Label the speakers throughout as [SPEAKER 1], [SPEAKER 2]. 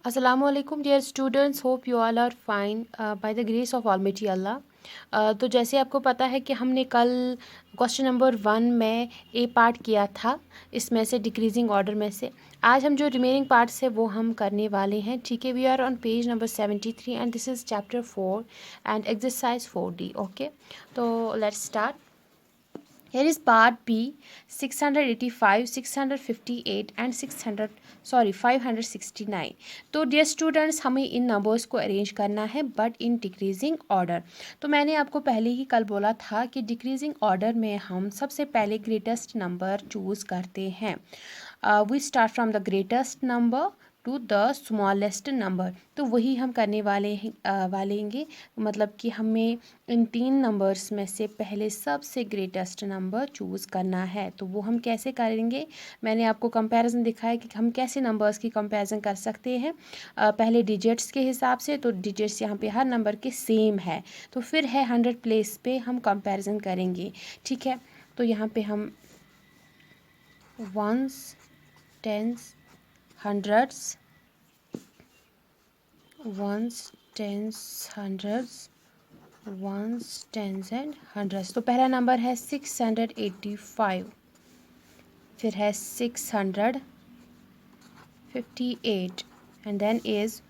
[SPEAKER 1] Assalamu alaikum dear students, hope you all are fine by the grace of Almighty Allah। तो जैसे आपको पता है कि हमने कल क्वेश्चन नंबर 1 में ए पार्ट किया था, इसमें से डिक्रीजिंग ऑर्डर में से आज हम जो रिमेनिंग पार्ट्स है वो हम करने वाले हैं। ठीक है, we are on page number 73 and this is chapter 4 and exercise 4D। Okay, तो let's start. Here is part B, 685, 658 and 569। तो डियर स्टूडेंट्स, हमें इन नंबर्स को अरेंज करना है बट इन डिक्रीजिंग ऑर्डर। तो मैंने आपको पहले ही कल बोला था कि डिक्रीजिंग ऑर्डर में हम सबसे पहले ग्रेटेस्ट नंबर चूज़ करते हैं। We start from the greatest number to the smallest number. तो वही हम करने वालेंगे। मतलब कि हमें इन 3 नंबर्स में से पहले सबसे ग्रेटेस्ट नंबर चूज़ करना है। तो वो हम कैसे करेंगे, मैंने आपको कंपैरिजन दिखाया कि हम कैसे नंबर्स की कंपैरिजन कर सकते हैं। पहले डिजिट्स के हिसाब से, तो डिजिट्स यहाँ पे हर नंबर के सेम है, तो फिर है 100 प्लेस पे हम कंपैरिजन करेंगे। ठीक है, तो यहाँ पे हम ones, tens, hundreds, ones, tens, hundreds, ones, tens and hundreds. तो पहला नंबर है 685, फिर है 658 एंड देन इज़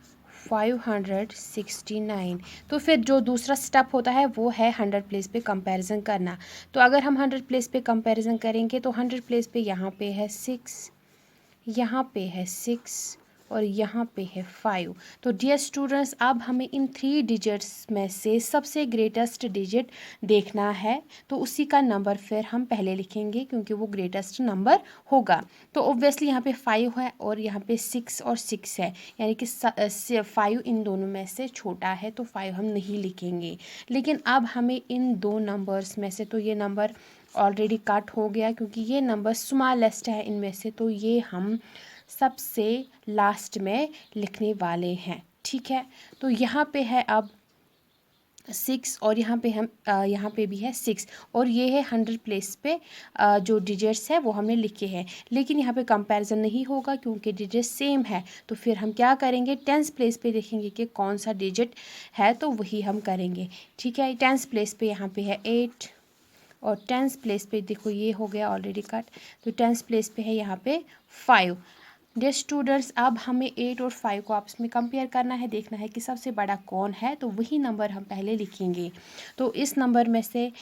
[SPEAKER 1] 569। तो फिर जो दूसरा स्टेप होता है वो है 100 प्लेस पे कंपैरिजन करना। तो अगर हम 100 प्लेस पे कंपैरिजन करेंगे तो 100 प्लेस पे यहाँ पे है 6, यहाँ पे है 6 और यहाँ पे है 5। तो डियर स्टूडेंट्स, अब हमें इन 3 डिजिट्स में से सबसे ग्रेटेस्ट डिजिट देखना है, तो उसी का नंबर फिर हम पहले लिखेंगे क्योंकि वो ग्रेटेस्ट नंबर होगा। तो ऑब्वियसली यहाँ पे 5 है और यहाँ पे 6 और 6 है, यानी कि 5 इन दोनों में से छोटा है, तो 5 हम नहीं लिखेंगे। लेकिन अब हमें इन 2 नंबर्स में से, तो ये नंबर ऑलरेडी कट हो गया क्योंकि ये नंबर स्मॉलेस्ट है इनमें से, तो ये हम सबसे लास्ट में लिखने वाले हैं। ठीक है, तो यहाँ पे है अब 6 और यहाँ पे हम यहाँ पे भी है 6 और ये है 100 प्लेस पे जो डिजिट्स है वो हमने लिखे हैं। लेकिन यहाँ पे कंपैरिजन नहीं होगा क्योंकि डिजिट सेम है। तो फिर हम क्या करेंगे, 10th प्लेस पे देखेंगे कि कौन सा डिजिट है, तो वही हम करेंगे। ठीक है, 10th प्लेस पे यहाँ पे है 8 और 10th प्लेस पे देखो ये हो गया ऑलरेडी कट, तो 10th प्लेस पे है यहाँ पे 5। डियर स्टूडेंट्स, अब हमें 8 और 5 को आपस में कंपेयर करना है, देखना है कि सबसे बड़ा कौन है, तो वही नंबर हम पहले लिखेंगे। तो इस नंबर में से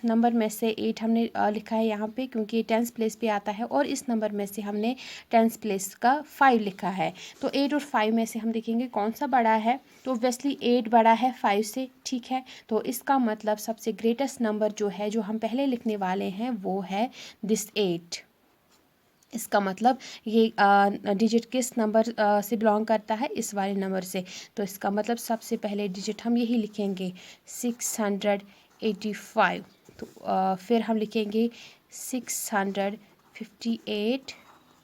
[SPEAKER 1] नंबर में से 8 हमने लिखा है यहाँ पे क्योंकि 10th प्लेस पे आता है, और इस नंबर में से हमने 10th प्लेस का 5 लिखा है। तो 8 और 5 में से हम देखेंगे कौन सा बड़ा है, तो ऑब्वियसली 8 बड़ा है 5 से। ठीक है, तो इसका मतलब सबसे ग्रेटेस्ट नंबर जो है, जो हम पहले लिखने वाले हैं, वो है दिस 8। इसका मतलब ये डिजिट किस नंबर से बिलोंग करता है, इस वाले नंबर से। तो इसका मतलब सबसे पहले डिजिट हम यही लिखेंगे 685। तो फिर हम लिखेंगे 658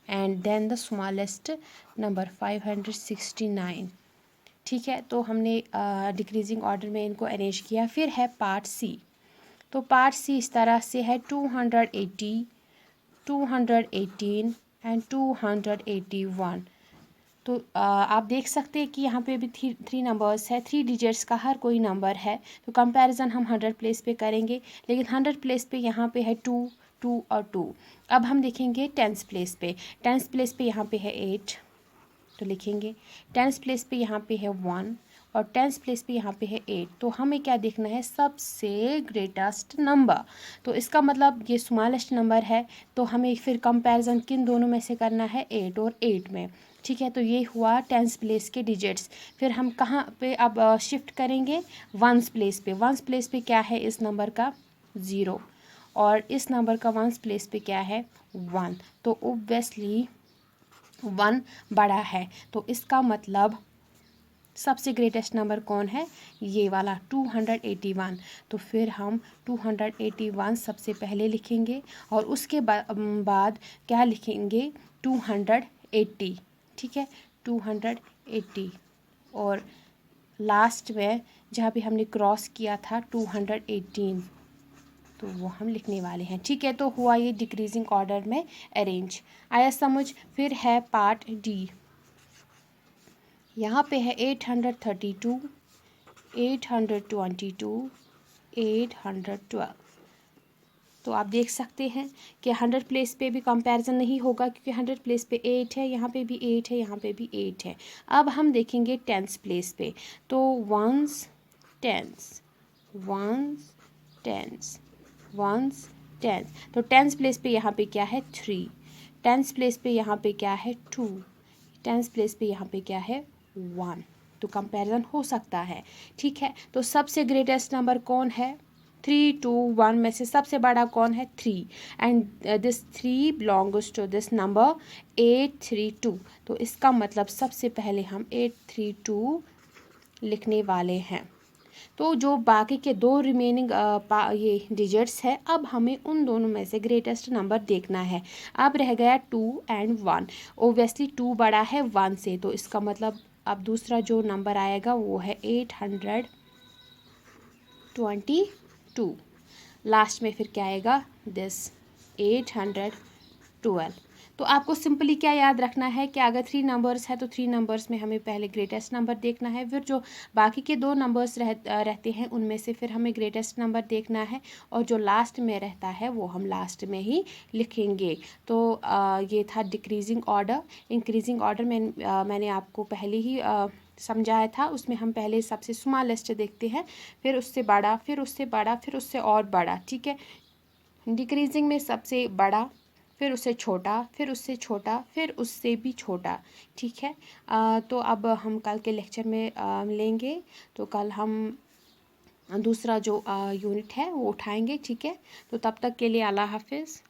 [SPEAKER 1] and then the smallest number 569। ठीक है, तो हमने डिक्रीजिंग ऑर्डर में इनको अरेंज किया। फिर है पार्ट सी। तो पार्ट सी इस तरह से है 280, 218 एंड 281। तो आप देख सकते हैं कि यहाँ पे भी थ्री नंबर्स है, 3 डिजिट्स का हर कोई नंबर है। तो कंपैरिजन हम 100 प्लेस पे करेंगे, लेकिन 100 प्लेस पे यहाँ पे है 2, 2 और 2। अब हम देखेंगे 10th प्लेस पे। 10th प्लेस पे यहाँ पे है 8, तो लिखेंगे। 10th प्लेस पे यहाँ पे है 1 और 10th प्लेस पे यहाँ पे है 8। तो हमें क्या देखना है, सबसे ग्रेटेस्ट नंबर। तो इसका मतलब ये स्मॉलेस्ट नंबर है, तो हमें फिर कंपैरिजन किन दोनों में से करना है, 8 और 8 में। ठीक है, तो ये हुआ 10th प्लेस के डिजिट्स। फिर हम कहाँ पे अब शिफ्ट करेंगे, 1st प्लेस पे। 1st प्लेस पे क्या है इस नंबर का, 0, और इस नंबर का 1st प्लेस पे क्या है, 1। तो ओब्वियसली 1 बड़ा है, तो इसका मतलब सबसे ग्रेटेस्ट नंबर कौन है, ये वाला 281। तो फिर हम 281 सबसे पहले लिखेंगे और उसके बाद क्या लिखेंगे, 280। ठीक है, 280 और लास्ट में जहाँ पे हमने क्रॉस किया था 218, तो वो हम लिखने वाले हैं। ठीक है, तो हुआ ये डिक्रीजिंग ऑर्डर में अरेंज। आया समझ। फिर है पार्ट डी। यहाँ पे है 832, 822, 812। तो आप देख सकते हैं कि 100 प्लेस पे भी कंपैरिजन नहीं होगा क्योंकि 100 प्लेस पे 8 है, यहाँ पे भी 8 है, यहाँ पे भी 8 है। अब हम देखेंगे टेंस प्लेस पे, तो ones tens, ones tens, ones tens. तो टेंस प्लेस पे यहाँ पे क्या है 3, टेंस प्लेस पे यहाँ पे क्या है 2, टेंस प्लेस पे यहाँ पे क्या है 1। तो कंपैरिजन हो सकता है, ठीक है। तो सबसे ग्रेटेस्ट नंबर कौन है, 3, 2, 1 में से सबसे बड़ा कौन है 3, and this 3 belongs to this number 832। तो इसका मतलब सबसे पहले हम 832 लिखने वाले हैं। तो जो बाकी के दो रिमेनिंग ये डिजिट्स है, अब हमें उन दोनों में से ग्रेटेस्ट नंबर देखना है। अब रह गया 2 एंड 1। ओब्वियसली 2 बड़ा है 1 से, तो इसका मतलब अब दूसरा जो नंबर आएगा वो है 822। लास्ट में फिर क्या आएगा, दिस 812। तो आपको सिंपली क्या याद रखना है कि अगर 3 नंबर्स है तो 3 नंबर्स में हमें पहले ग्रेटेस्ट नंबर देखना है, फिर जो बाकी के 2 नंबर्स रहते हैं उनमें से फिर हमें ग्रेटेस्ट नंबर देखना है, और जो लास्ट में रहता है वो हम लास्ट में ही लिखेंगे। तो ये था डिक्रीजिंग ऑर्डर। इंक्रीजिंग ऑर्डर में मैंने आपको पहले ही समझाया था। उसमें हम पहले सबसे स्मॉलेस्ट देखते हैं, फिर उससे बड़ा, फिर उससे बड़ा, फिर उससे और बड़ा, ठीक है। डिक्रीजिंग में सबसे बड़ा, फिर उससे छोटा, फिर उससे छोटा, फिर उससे भी छोटा, ठीक है। तो अब हम कल के लेक्चर में लेंगे, तो कल हम दूसरा जो यूनिट है वो उठाएंगे, ठीक है। तो तब तक के लिए अल्लाह हाफिज़।